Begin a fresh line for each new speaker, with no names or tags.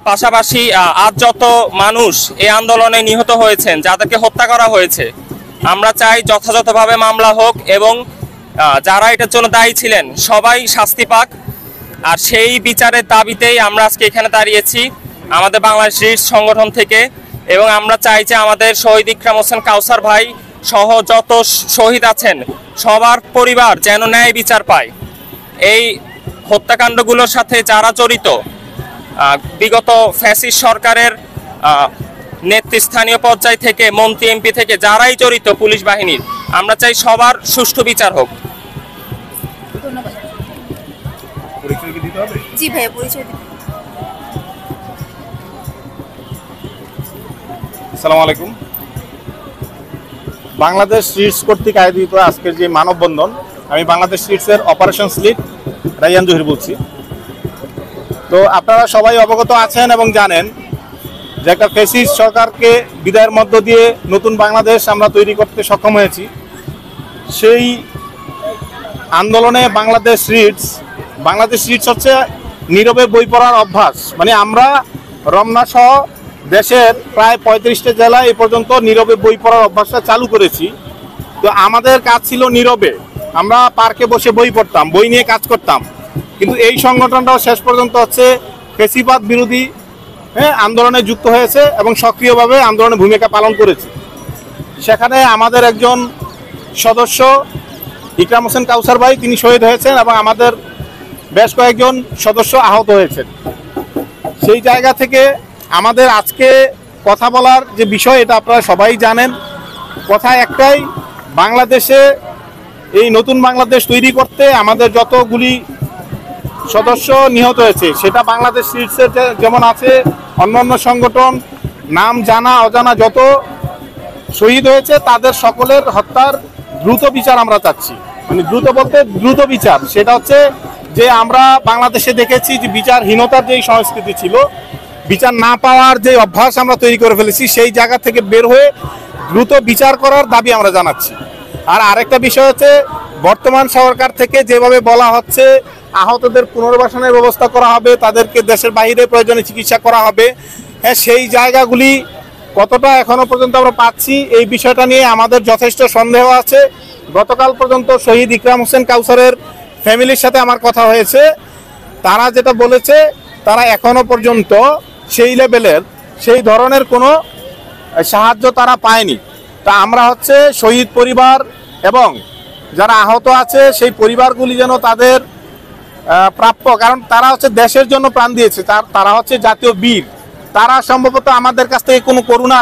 পাশাপাশি আজ যত মানুষ এই আন্দোলনে নিহত হয়েছেন, যাদেরকে হত্যা করা হয়েছে, আমরা চাই যথাযথভাবে মামলা হোক এবং যারা এটার জন্য দায়ী ছিলেন সবাই শাস্তি পাক। আর সেই বিচারের দাবিতেই আমরা আজকে এখানে দাঁড়িয়েছি আমাদের বাংলাদেশ রিটস সংগঠন থেকে। এবং আমরা চাই যে আমাদের শহীদ ইকরাম হোসেন কাউসার ভাই সহ যত শহীদ আছেন সবার পরিবার যেন ন্যায় বিচার পায়। এই হত্যাকাণ্ডগুলোর সাথে যারা জড়িত, বিগত ফ্যাসিস্ট সরকারের নেতৃস্থানীয় পর্যায় থেকে মন্ত্রী এমপি থেকে যারাই জড়িত পুলিশ বাহিনীর, আমরা চাই সবার সুষ্ঠু বিচার হোক।
ধন্যবাদ।
পরিচয় কি দিতে হবে?
জি ভাইয়া, পরিচয় দিন।
আসসালামু আলাইকুম। বাংলাদেশ রিটস কর্তৃক আয়োজিত আজকের যে মানববন্ধন, আমি বাংলাদেশ রিটসের অপারেশনস লিড রাইয়ান জহির বলছি। তো আপনারা সবাই অবগত আছেন এবং জানেন যে একটা ফ্যাসিস্ট সরকারকে বিদায়ের মধ্য দিয়ে নতুন বাংলাদেশ আমরা তৈরি করতে সক্ষম হয়েছি। সেই আন্দোলনে বাংলাদেশ রিটস হচ্ছে নীরবে বই পড়ার অভ্যাস। মানে আমরা রমনা সহ দেশের প্রায় 35টা জেলায় এ পর্যন্ত নীরবে বই পড়ার অভ্যাসটা চালু করেছি। তো আমাদের কাজ ছিল নীরবে, আমরা পার্কে বসে বই পড়তাম, বই নিয়ে কাজ করতাম। কিন্তু এই সংগঠনটাও শেষ পর্যন্ত হচ্ছে ফ্যাসিবাদ বিরোধী আন্দোলনে যুক্ত হয়েছে এবং সক্রিয়ভাবে আন্দোলনে ভূমিকা পালন করেছে। সেখানে আমাদের একজন সদস্য ইকরাম হোসেন কাউসার ভাই, তিনি শহীদ হয়েছেন এবং আমাদের বেশ কয়েকজন সদস্য আহত হয়েছেন। সেই জায়গা থেকে আমাদের আজকে কথা বলার যে বিষয়, এটা আপনারা সবাই জানেন। কথা একটাই, বাংলাদেশে এই নতুন বাংলাদেশ তৈরি করতে আমাদের যতগুলি সদস্য নিহত হয়েছে, সেটা বাংলাদেশ রিটসের যেমন আছে, অন্যান্য সংগঠন নাম জানা অজানা যত শহীদ হয়েছে তাদের সকলের হত্যার দ্রুত বিচার আমরা চাচ্ছি। মানে দ্রুত বলতে দ্রুত বিচার। সেটা হচ্ছে যে আমরা বাংলাদেশে দেখেছি যে বিচারহীনতার যেই সংস্কৃতি ছিল, বিচার না পাওয়ার যে অভ্যাস আমরা তৈরি করে ফেলেছি, সেই জায়গা থেকে বের হয়ে দ্রুত বিচার করার দাবি আমরা জানাচ্ছি। আর আরেকটা বিষয় হচ্ছে, বর্তমান সরকার থেকে যেভাবে বলা হচ্ছে আহতদের পুনর্বাসনের ব্যবস্থা করা হবে, তাদেরকে দেশের বাইরে প্রয়োজনে চিকিৎসা করা হবে, হ্যাঁ, সেই জায়গাগুলি কতটা এখনো পর্যন্ত আমরা পাচ্ছি, এই বিষয়টা নিয়ে আমাদের যথেষ্ট সন্দেহ আছে। গতকাল পর্যন্ত শহীদ ইকরাম হোসেন কাউসারের ফ্যামিলির সাথে আমার কথা হয়েছে, তারা যেটা বলেছে, তারা এখনো পর্যন্ত সেই লেভেলের সেই ধরনের কোনো সাহায্য তারা পায়নি। তা আমরা হচ্ছে শহীদ পরিবার এবং যারা আহত আছে সেই পরিবারগুলি যেন তাদের প্রাপ্য, কারণ তারা হচ্ছে দেশের জন্য প্রাণ দিয়েছে, তারা হচ্ছে জাতীয় বীর, তারা সম্ভবত আমাদের কাছ থেকে কোনো করুণা